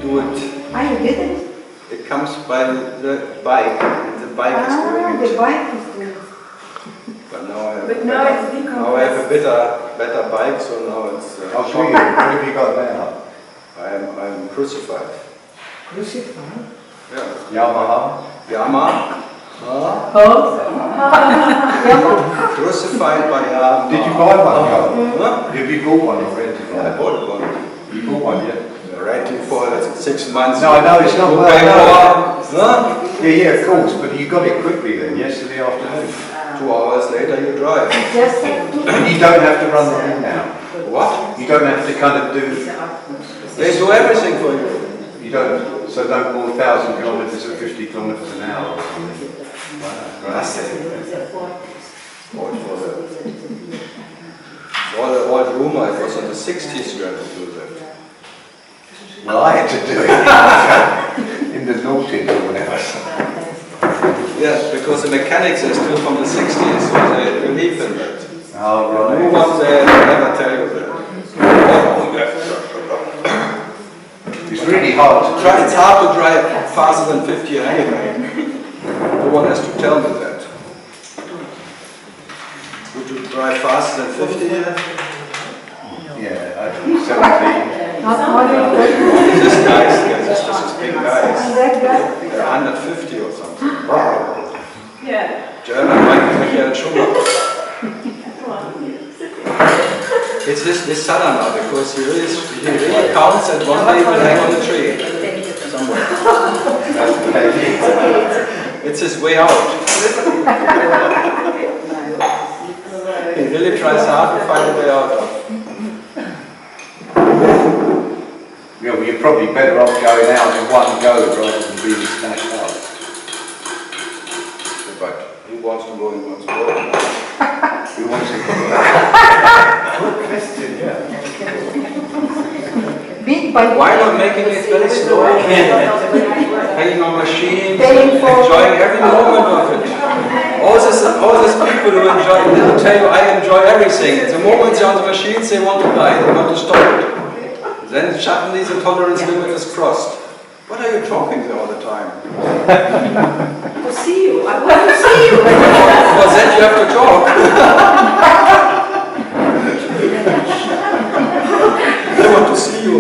do it. Ah, you did it? It comes by the bike, and the bike is doing it. The bike is doing it. But now I have a better bike, so now it's... I'll show you. What have you got now? I'm crucified. Crucified? Yeah. Yamaha? Yamaha. Crucified by Yamaha. Did you buy one? Huh? Have you bought one or rented one? I bought one. You bought one, yeah? Renting for 6 months. No, I know it's not well. Huh? Yeah, of course, but you got it quickly then, yesterday afternoon. 2 hours later you drive. Just And you don't have to run the ring now. What? You don't have to kind of do... They do everything for you. You don't, so don't go 1,000 kilometres at 50 kilometres an hour or something. For the old rumor, it was in the 60s you had to do that. Well, I had to do it in the noughties or whatever. Yes, because the mechanics are still from the 60s, so they believe in that. Oh, The right. new ones, they never tell you that. It's really hard to try. It's hard to drive faster than 50 anyway. No one has to tell me that. Would you drive faster than 50 here? Yeah, 17. not more than This guys, this is big guys. that guy? They're 150 or something. Yeah. German Michael Schumacher. It's this Sadhana because he really counts and one day will hang on the tree somewhere. It's his way out. He really tries hard to find a way out of. Yeah, well, you're probably better off going out in one go rather than being smashed up. But he wants to go in one go. Who wants to go? Good question, yeah. Bit by Why not making it very slow? Hanging on machines, Paying for- enjoying every moment of it. All these people who enjoy, they will tell you, I enjoy everything. The moment they're on the machines, they want to die, they want to stop it. Then suddenly the tolerance limit is crossed. What are you talking there all the time? To see you. I want to see you. For that you have to talk. I want to see you.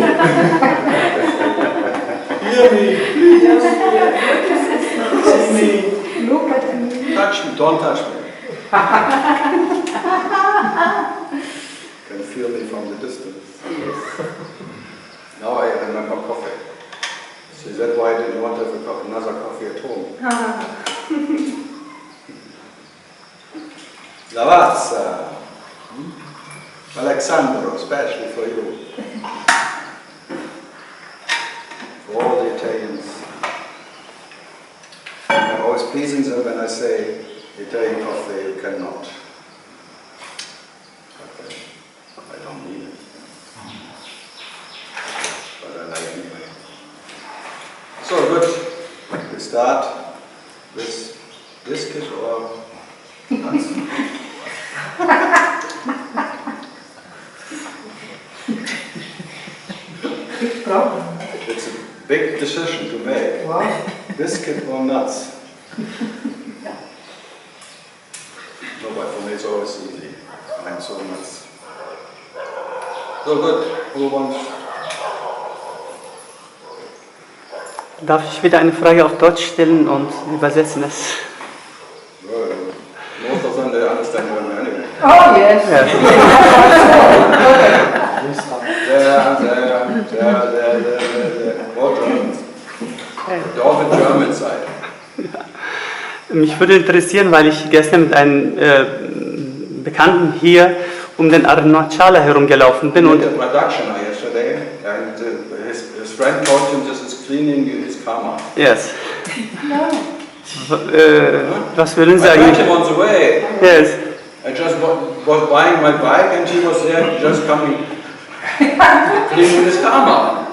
Hear me, please. See me. look at me. Touch me, don't touch me. Can feel me from the distance. Now I remember coffee. See, that's why I didn't want to have another coffee at home. Lavazza. Alexandro, especially for you. For all the Italians. I'm always pleasing them when I say Italian coffee, you cannot. Okay. I don't need it. But I like it anyway. So good. We start with biscuit or nuts. Big problem. It's a big decision to make. Wow. Biscuit or nuts? No, but for me it's always easy. I'm so nuts. So good. Who wants? Darf ich wieder eine Frage auf Deutsch stellen und übersetzen es? Well, most of them they understand German anyway. Oh, yes. Yes. There. All Germans. They're all the German side. Mich würde interessieren, weil ich gestern mit einem Bekannten hier um den Arunachala herumgelaufen bin We und did a production yesterday, and his friend told him this is cleaning his karma. yes. No. Was würden I Sie met eigentlich? him on the way. Yes. I just was buying my bike, and he was there just coming, cleaning his karma.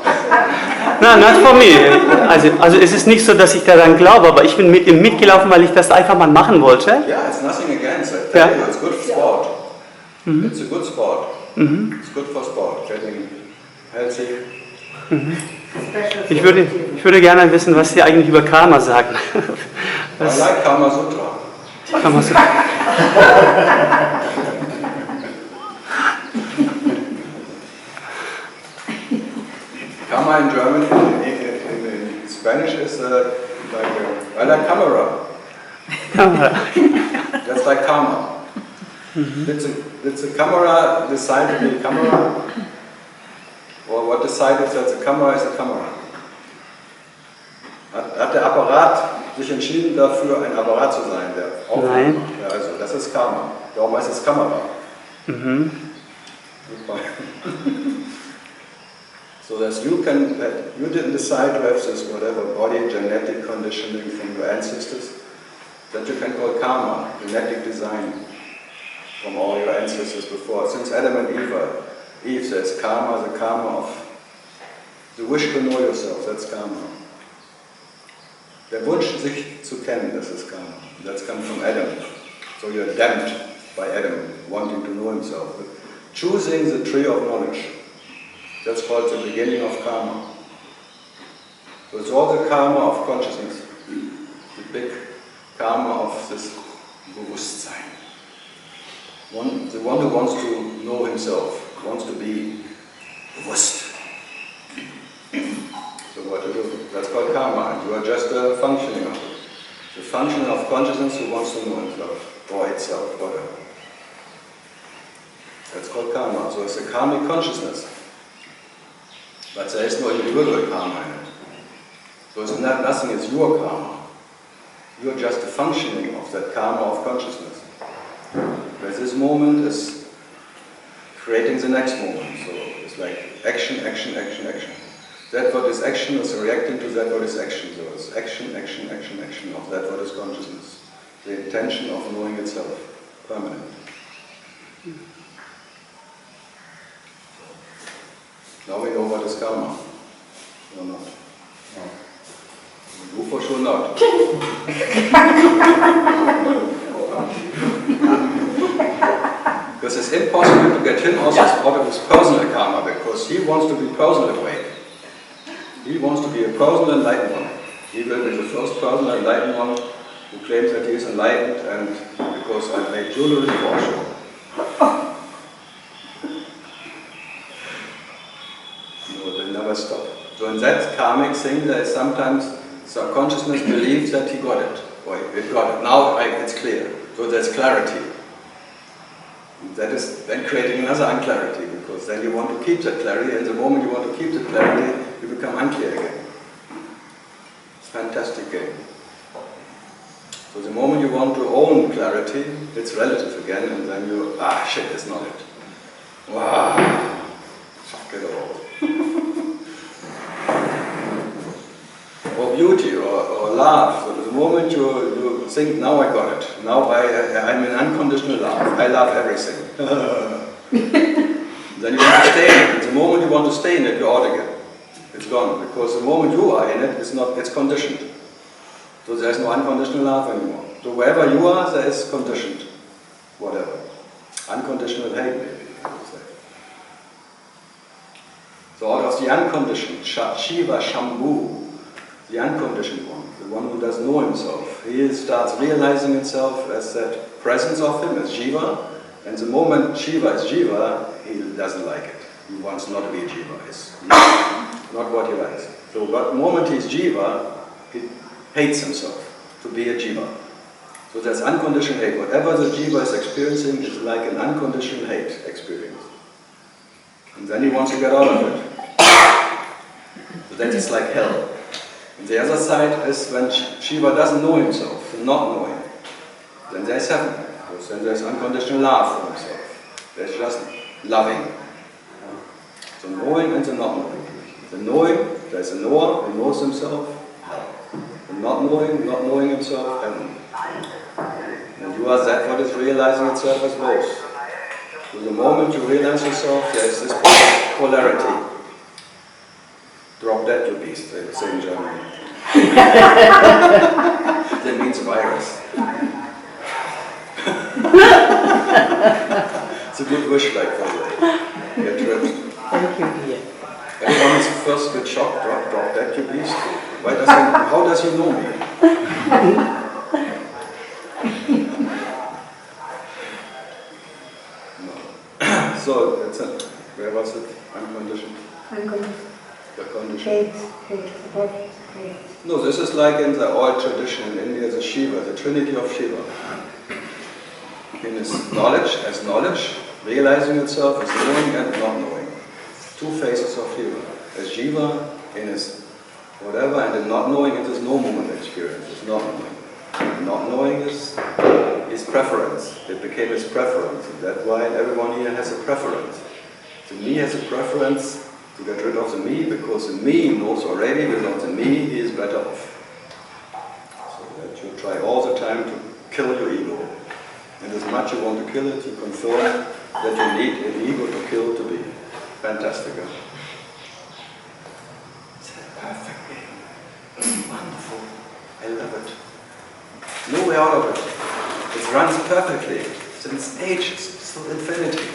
Nein, not for me. Also es ist nicht so, dass ich daran glaube, aber ich bin mit ihm mitgelaufen, weil ich das einfach mal machen wollte. Yeah, it's nothing against it. Tell you, it's good for sport. It's a good sport. It's good for sport, getting healthy. Ich würde gerne wissen, was Sie eigentlich über Karma sagen. I like Kama Sutra. Karma so. Karma in German, in Spanish is I like camera. That's like karma. Did the camera decide to be a camera? Or what decided that the camera is a camera? Hat der Apparat sich entschieden dafür, ein Apparat zu sein, der Aufnahme macht? Ja, also das ist Karma. Darum heißt es Kamera. Super. So that you didn't decide to have this whatever body genetic conditioning from your ancestors, that you can call karma, genetic design from all your ancestors before. Since Adam and Eve says karma, the karma of the wish to know yourself, that's karma. Der Wunsch, sich zu kennen, das ist karma. That's come from Adam. So you're damned by Adam, wanting to know himself. Choosing the tree of knowledge. That's called the beginning of karma. So it's all the karma of consciousness, the big karma of this Bewusstsein. The one who wants to know himself, wants to be bewusst. So what to do? That's called karma, and you are just a functioning of it. The function of consciousness who wants to know himself, or itself, whatever. That's called karma. So it's a karmic consciousness. But there is no individual karma in it. So it's nothing is your karma. You're just a functioning of that karma of consciousness. Whereas this moment is creating the next moment. So it's like action, action, action, action. That what is action is reacting to that what is action. So it's action, action, action, action of that what is consciousness. The intention of knowing itself, permanent. Now we know what is karma, or not? No. You for sure not. Because it's impossible to get him out of his personal karma, because he wants to be personal awake. He wants to be a personal enlightened one. He will be the first personal enlightened one who claims that he is enlightened, and because I made jewelry for sure. Stop. So in that karmic thing, there is sometimes some consciousness believes that he got it, or it got it. Now it's clear. So there's clarity. That is then creating another unclarity, because then you want to keep that clarity, and the moment you want to keep the clarity, you become unclear again. It's a fantastic game. So the moment you want to own clarity, it's relative again, and then you, shit, it's not it. Wow, fuck it all. Or beauty, or love. So the moment you think, now I got it. Now I'm in unconditional love. I love everything. Then you want to stay in it. The moment you want to stay in it, you're out again. It's gone. Because the moment you are in it, it's conditioned. So there's no unconditional love anymore. So wherever you are, there is conditioned. Whatever. Unconditional hate, maybe. So out of the unconditioned, Shiva, Shambhu, the unconditioned one, the one who does know himself, he starts realizing himself as that presence of him, as Jiva, and the moment Shiva is Jiva, he doesn't like it. He wants not to be Jiva. It's not what he likes. So the moment he's Jiva, he hates himself to be a Jiva. So there's unconditioned hate. Whatever the Jiva is experiencing is like an unconditioned hate experience. And then he wants to get out of it. So that is like hell. And the other side is when Shiva doesn't know himself, not knowing. Then there's heaven. Because then there's unconditional love for himself. There's just loving. So knowing and the not knowing. The knowing, there's a knower who knows himself, hell. The not knowing himself, heaven. And you are that what is realizing itself as both. So the moment you realize yourself, there's this polarity. Drop dead, you beast, they say in Germany. That means virus. It's a good wish, like, for you. Get tripped. Thank you. Everyone is first get shocked, drop that, you beast. How does he know me? No. So, that's it. Where was it? Unconditioned? The condition. Hate. No, this is like in the old tradition in India, the Shiva, the Trinity of Shiva. In his knowledge, as knowledge, realizing itself as knowing and not knowing. Two faces of Shiva. As Jiva in his whatever, and in not knowing it is no moment experience, it's not knowing. Not knowing is his preference. It became his preference, and that's why everyone here has a preference. The me has a preference to get rid of the me, because the me knows already without the me he is better off. So that you try all the time to kill your ego. And as much you want to kill it, you confirm that you need an ego to kill to be. Fantastic. Huh? It's a perfect game. Wonderful. I love it. No way out of it. It runs perfectly. Since ages, till infinity.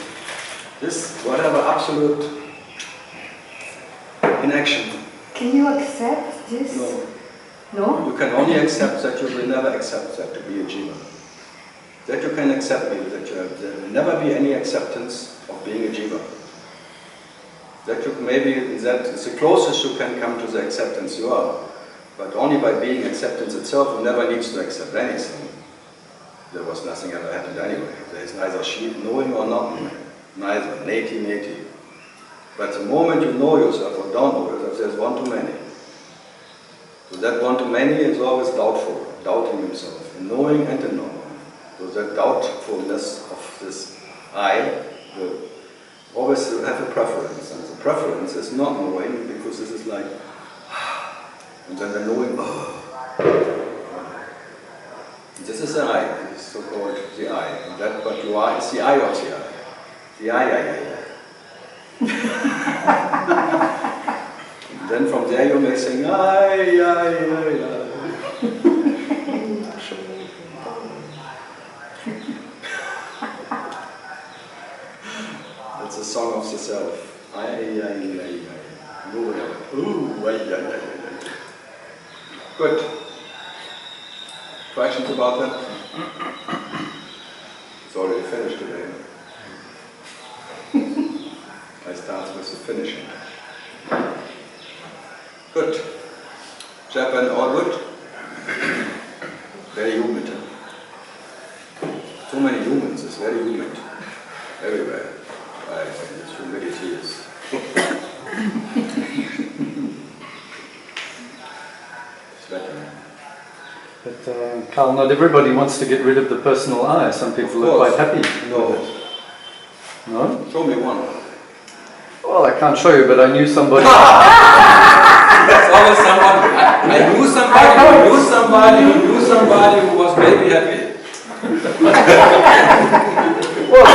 This, whatever, absolute inaction. Can you accept this? No. No? You can only accept that. You will never accept that to be a jiva. That you can accept me, that there will never be any acceptance of being a jiva. That you maybe, that is the closest you can come to the acceptance you are. But only by being acceptance itself, you never needs to accept anything. There was nothing ever happened anyway. There is neither sheep knowing or not knowing. Neither, neti. But the moment you know yourself or don't know yourself, there's one too many. So that one too many is always doubtful, doubting himself, in knowing and in not knowing. So that doubtfulness of this I will always have a preference. And the preference is not knowing, because this is like, and then the knowing, this is the I, this is so-called the I. And that what you are is the I of the I. The I. And then from there you may sing, I. It's a song of the self. Good. Questions about that? It's already finished today. I start with the finishing. Good. Japan, all good? Very humid. Too many humans, it's very humid. Everywhere. Right, this humidity is. Sweating. But Karl, not everybody wants to get rid of the personal I. Some people are quite happy. No. No? Show me one. Well, I can't show you, but I knew somebody. There's always someone. I knew somebody who was maybe happy. Well,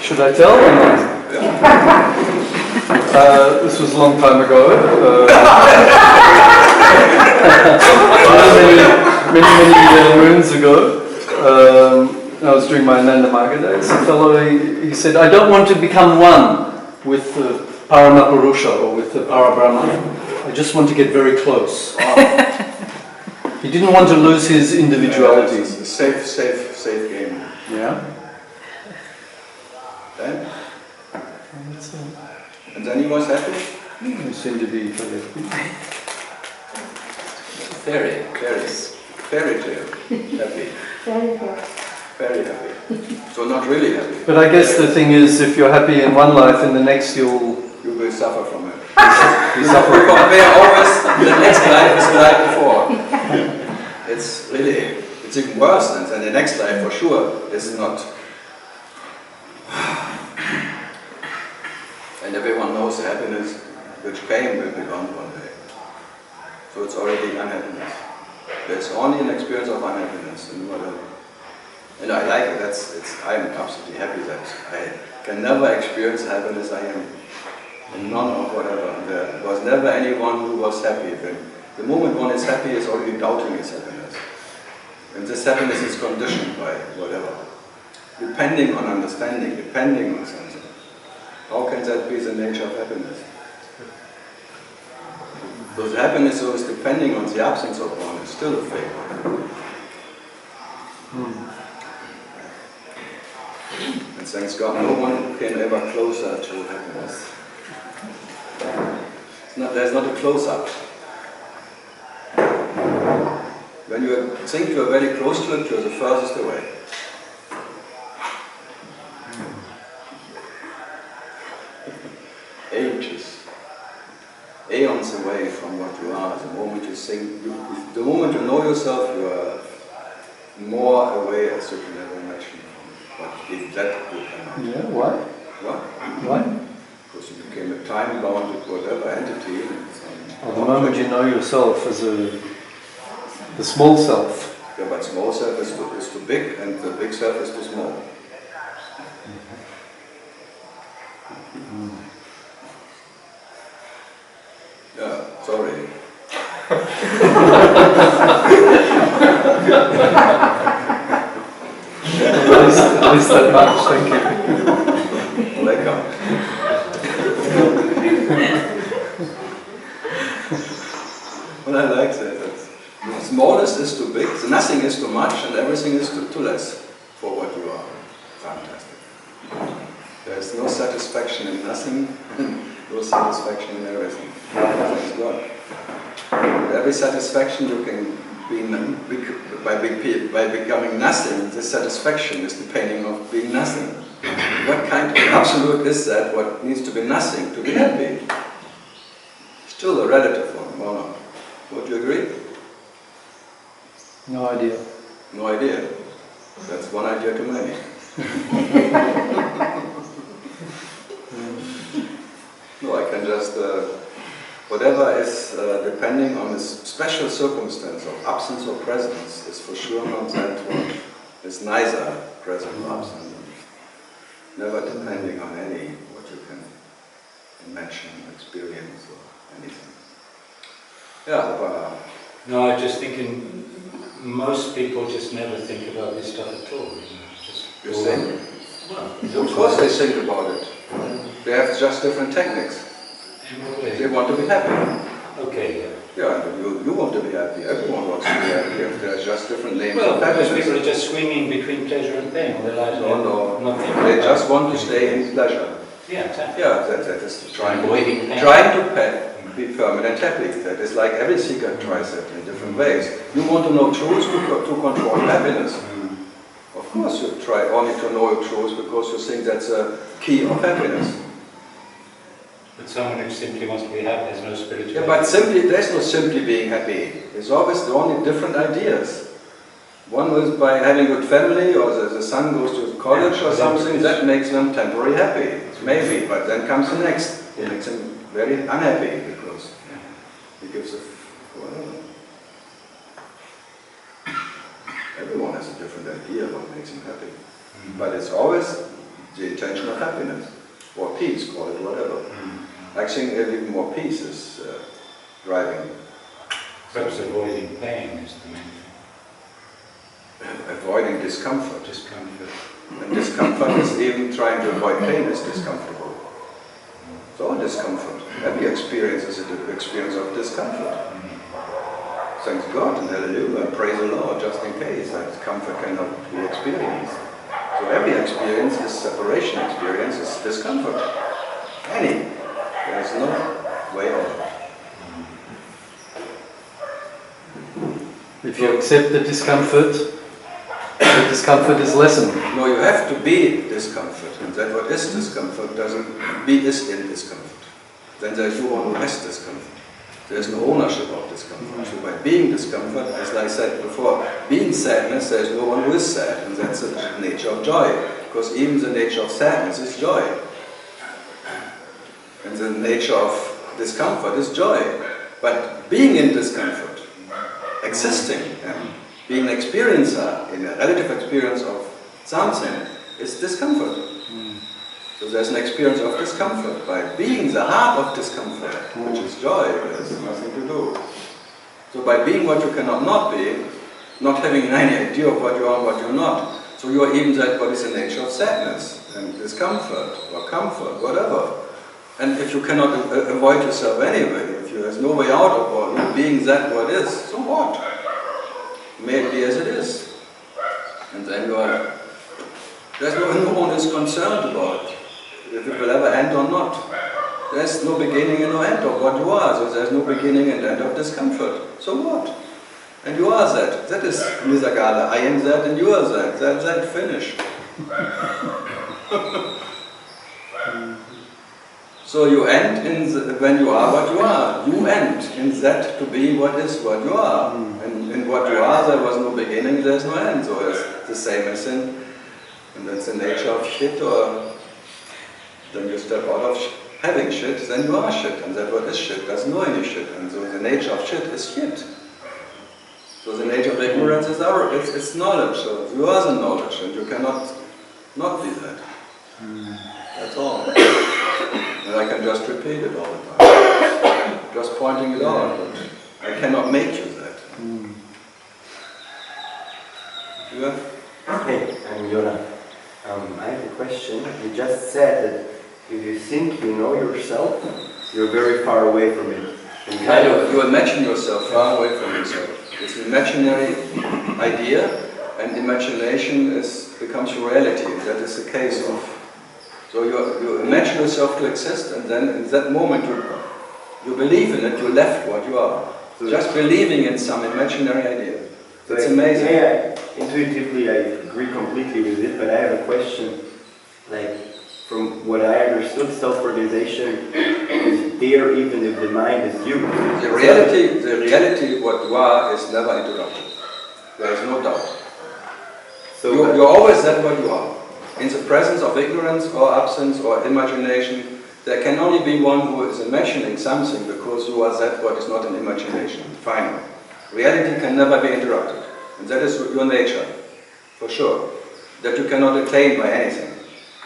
should I tell or not? This was a long time ago. many moons ago. I was doing my Ananda Marga days. A fellow, he said, I don't want to become one with the Paramapurusha or with the Parabrahma. I just want to get very close. He didn't want to lose his individuality. It's a safe game. Yeah. Okay. And then he was happy? He seemed to be very happy. Fairy tale. Happy. Very happy. So not really happy. But I guess the thing is, if you're happy in one life, in the next you will suffer from it. you suffer. You compare always the next life is the life before. It's even worse than the next life for sure. It's not. And everyone knows the happiness which came will be gone one day. So it's already unhappiness. There's only an experience of unhappiness and whatever. And I like it. I am absolutely happy that I can never experience happiness I am. And none of whatever. There was never anyone who was happy. The moment one is happy is already doubting his happiness. And this happiness is conditioned by whatever. Depending on understanding, depending on something. How can that be the nature of happiness? Because happiness is depending on the absence of one, it's still a fake. And thanks God, no one came ever closer to happiness. There's not a close-up. When you think you're very close to it, you're the furthest away. Ages, aeons away from what you are. The moment you think, the moment you know yourself, you are more away as you can ever imagine from what if that would happen. Yeah, why? What? Why? Because you became a time-bound whatever entity. Well, the moment you know yourself as the small self. Yeah, but small self is too big, and the big self is too small. Yeah, sorry. At least that much, thank you. Welcome. Well, I like that. The smallest is too big, the nothing is too much, and everything is too less for what you are. Fantastic. There is no satisfaction in nothing, no satisfaction in everything. Thanks God. Every satisfaction you can be by becoming nothing, this satisfaction is depending on being nothing. What kind of absolute is that, what needs to be nothing to be happy? Still a relative one, or not? Would you agree? No idea. No idea. That's one idea too many. No, I can just, whatever is depending on this special circumstance of absence or presence is for sure not that one. It's neither present or absent. Never depending on any, what you can imagine, experience or anything. Yeah, but... No, I'm just thinking, most people just never think about this stuff at all. You're saying? Well, of course they think about it. They have just different techniques. They want to be happy. Okay, yeah. Yeah, you want to be happy. Everyone wants to be happy. If there's just different names Well, of because happiness. people are just swinging between pleasure and pain all their lives. No. Nothing. They just want to stay in pleasure. Yeah, exactly. Yeah, that is trying to be permanent happy. That is like every seeker tries it in different ways. You want to know truth to control happiness. Of course you try only to know truth because you think that's a key of happiness. But someone who simply wants to be happy has no spiritual... Yeah, but simply, there's no simply being happy. It's always the only different ideas. One is by having a good family, or the son goes to college or something, that makes them temporarily happy. Maybe, but then comes the next. It makes them very unhappy because it gives a... Well, everyone has a different idea of what makes him happy. But it's always the intention of happiness, or peace, call it whatever. I think even more peace is driving. Perhaps avoiding pain is the main thing. Avoiding discomfort. Discomfort. And discomfort is even trying to avoid pain is discomfortable. It's all discomfort. Every experience is an experience of discomfort. Thanks God and hallelujah, praise the Lord, just in case that comfort cannot be experienced. So every experience is separation experience, is discomfort. Any. There is no way out. If you accept the discomfort is lessened. No, you have to be discomfort. And that what is discomfort doesn't be is in discomfort. Then there is no one who has discomfort. There is no ownership of discomfort. So by being discomfort, as I said before, being sadness, there is no one who is sad. And that's the nature of joy. Because even the nature of sadness is joy. And the nature of discomfort is joy. But being in discomfort, existing, being an experiencer in a relative experience of something, is discomfort. So there's an experience of discomfort. By being the heart of discomfort, which is joy, there's nothing to do. So by being what you cannot not be, not having any idea of what you are and what you're not, so you are even that what is the nature of sadness and discomfort or comfort, whatever. And if you cannot avoid yourself anyway, if If there's no way out of all, you being that what is, so what? May it be as it is. And then there's no one is concerned about if it will ever end or not. There's no beginning and no end of what you are, so there's no beginning and end of discomfort. So what? And you are that. That is Nirvana. I am that and you are that. That's that, finish. So you end when you are what you are. You end in that to be what is what you are. And in what you are, there was no beginning, there's no end. So it's the same as in, and that's the nature of shit, or then you step out of having shit, then you are shit. And that what is shit, doesn't know any shit. And so the nature of shit is shit. So the nature of ignorance is it's knowledge. So you are the knowledge, and you cannot not be that. That's all. And I can just repeat it all the time. Just pointing it out, but I cannot make you that. Yeah? Hey, I'm Yona. I have a question. You just said that if you think you know yourself, you're very far away from it. And You imagine yourself far away from yourself. It's an imaginary idea, and imagination becomes reality. That is the case of. So you imagine yourself to exist, and then in that moment you believe in it, you left what you are. So just believing in some imaginary idea. So it's amazing. Yeah, intuitively I agree completely with it, but I have a question. Like, from what I understood, self-realization is there even if the mind is you. The reality what you are is never interrupted. There is no doubt. So you're always that what you are. In the presence of ignorance or absence or imagination, there can only be one who is imagining something because you are that what is not an imagination. Finally. Reality can never be interrupted. And that is your nature, for sure. That you cannot attain by anything.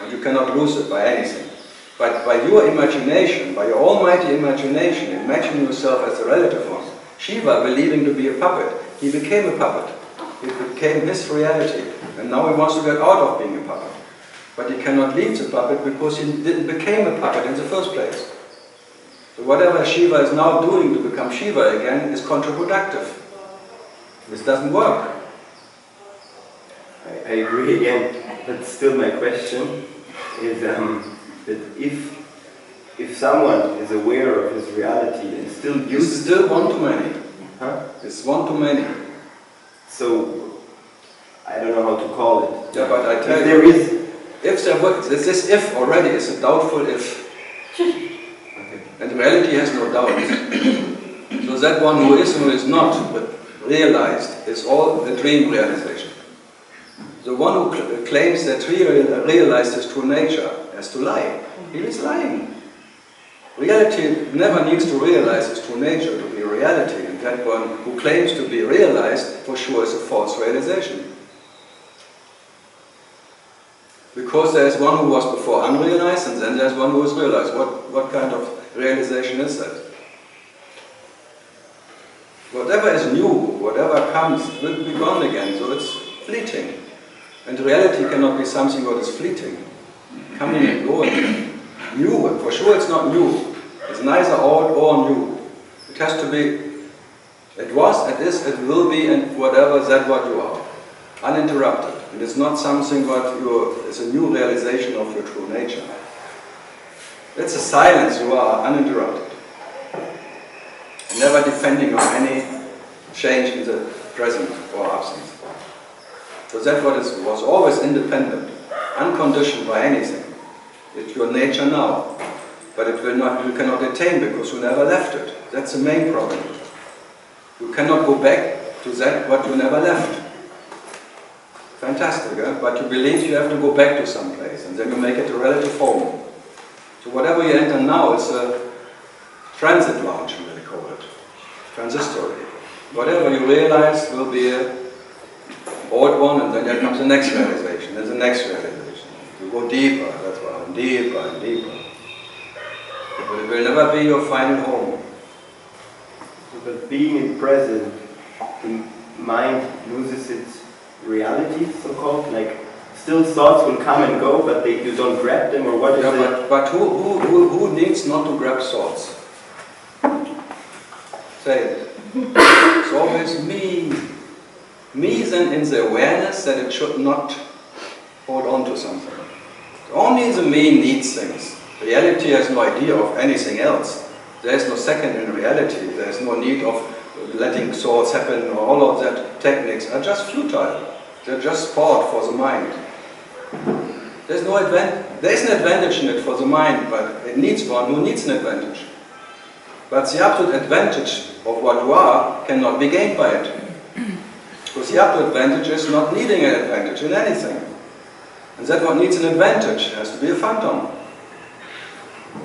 And you cannot lose it by anything. But by your imagination, by your almighty imagination, imagine yourself as a relative one. Shiva, believing to be a puppet, he became a puppet. It became his reality. And now he wants to get out of being a puppet. But he cannot leave the puppet because he didn't become a puppet in the first place. So whatever Shiva is now doing to become Shiva again is counterproductive. This doesn't work. I agree again, but still my question is that if someone is aware of his reality and still uses... It's still one too many. Huh? It's one too many. So, I don't know how to call it. Yeah, but I tell you, there is... If there were, this if already is a doubtful if. And reality has no doubt. So that one who is and who is not, but realized, is all the dream realization. The one who claims that he realized his true nature has to lie. He is lying. Reality never needs to realize its true nature to be reality, and that one who claims to be realized for sure is a false realization. Because there is one who was before unrealized, and then there is one who is realized. What kind of realization is that? Whatever is new, whatever comes, will be gone again, so it's fleeting. And reality cannot be something what is fleeting, coming and going. New, for sure it's not new. It's neither old or new. It has to be, it was, it is, it will be, and whatever, that what you are. Uninterrupted. And it's not something what it's a new realization of your true nature. It's a silence, you are uninterrupted. Never depending on any change in the present or absence. So that what was always independent, unconditioned by anything. It's your nature now. But it will not, you cannot attain because you never left it. That's the main problem. You cannot go back to that what you never left. Fantastic, eh? But you believe you have to go back to some place, and then you make it a relative home. So whatever you enter now is a transit lounge, we call it. Transistory. Whatever you realize will be an old one, and then there comes the next realization, and the next realization. You go deeper, that's why, deeper and deeper. But it will never be your final home. But being in present, the mind loses its reality, so-called, like still thoughts will come and go, but you don't grab them, or what is it? But who needs not to grab thoughts? Say it. It's always me. Me is in the awareness that it should not hold on to something. Only the me needs things. Reality has no idea of anything else. There is no second in reality. There is no need of letting thoughts happen, or all of that techniques are just futile. They're just sport for the mind. There is an advantage in it for the mind, but it needs one who needs an advantage. But the absolute advantage of what you are cannot be gained by it. Because the absolute advantage is not needing an advantage in anything. And that what needs an advantage has to be a phantom.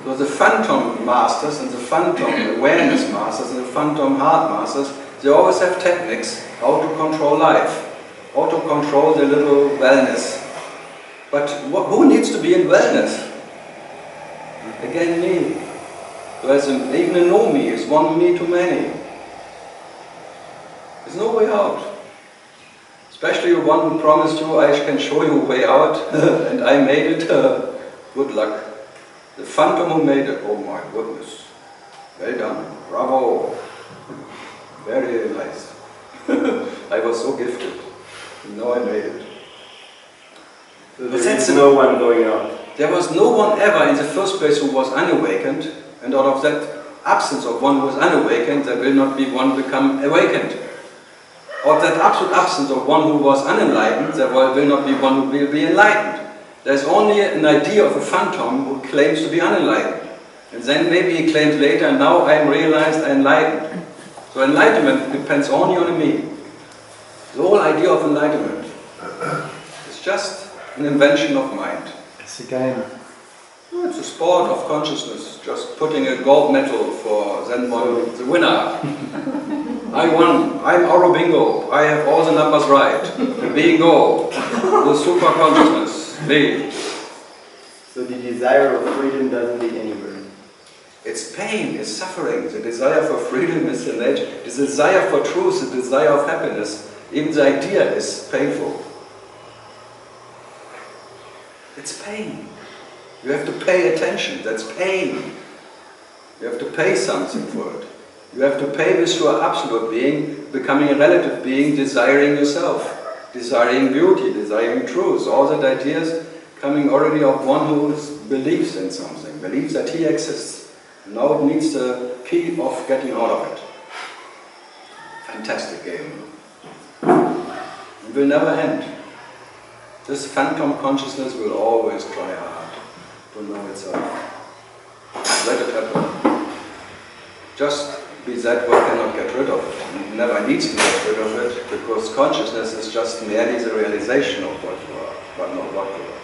So the phantom masters and the phantom awareness masters and the phantom heart masters, they always have techniques how to control life, how to control the little wellness. But who needs to be in wellness? Again, me. Whereas even a no me is one me too many. There's no way out. Especially the one who promised you, I can show you a way out, and I made it, good luck. The phantom who made it, oh my goodness. Well done, bravo. Very nice. I was so gifted. Now I made it. So there's no one going out. There was no one ever in the first place who was unawakened, and out of that absence of one who was unawakened, there will not be one become awakened. Or that absolute absence of one who was unenlightened, there will not be one who will be enlightened. There's only an idea of a phantom who claims to be unenlightened. And then maybe he claims later, now I am realized, I am enlightened. So enlightenment depends only on me. The whole idea of enlightenment is just an invention of mind. It's a game. It's a sport of consciousness, just putting a gold medal for then one, the winner. I won, I'm Aurobindo, I have all the numbers right. The bingo, the super consciousness, me. So the desire of freedom doesn't lead anywhere. It's pain, it's suffering. The desire for freedom is the nature. The desire for truth, the desire of happiness. Even the idea is painful. It's pain. You have to pay attention, that's pain. You have to pay something for it. You have to pay with your absolute being, becoming a relative being, desiring yourself, desiring beauty, desiring truth. All that ideas coming already of one who believes in something, believes that he exists. Now it needs the key of getting out of it. Fantastic game. It will never end. This phantom consciousness will always try hard to know itself. Let it happen. Just be that what cannot get rid of it. It never needs to get rid of it, because consciousness is just merely the realization of what you are, but not what you are.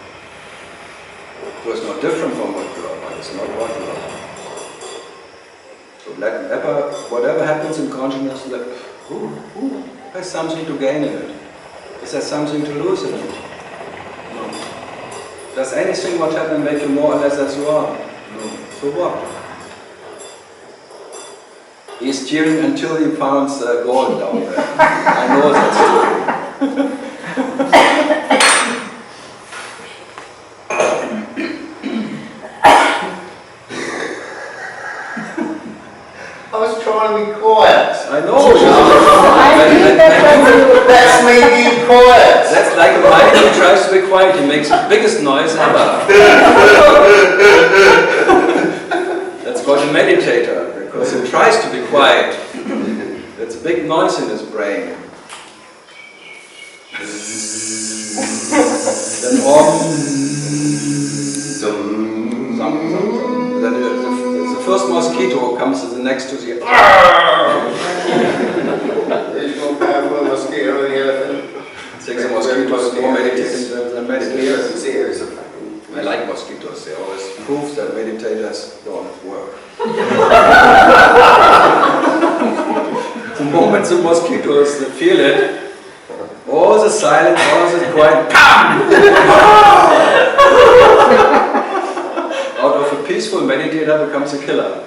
So it's not different from what you are, but it's not what you are. So whatever happens in consciousness, who has something to gain in it? Is there something to lose in it? No. Does anything what happened make you more or less as you are? No. So what? He's cheering until he finds gold down there. I know that's true. I was trying to be quiet. I know. That's me being quiet. That's like a mind who tries to be quiet. He makes the biggest noise ever. That's called a meditator, because he tries to be quiet. There's a big noise in his brain. Then then the first mosquito comes to the next to the There's no powerful mosquito in the elephant. Six mosquitoes more meditating than meditators. Serious. I like mosquitoes, they always prove that meditators don't work. The moment the mosquitoes feel it, all the silence, all the quiet, out of a peaceful meditator becomes a killer.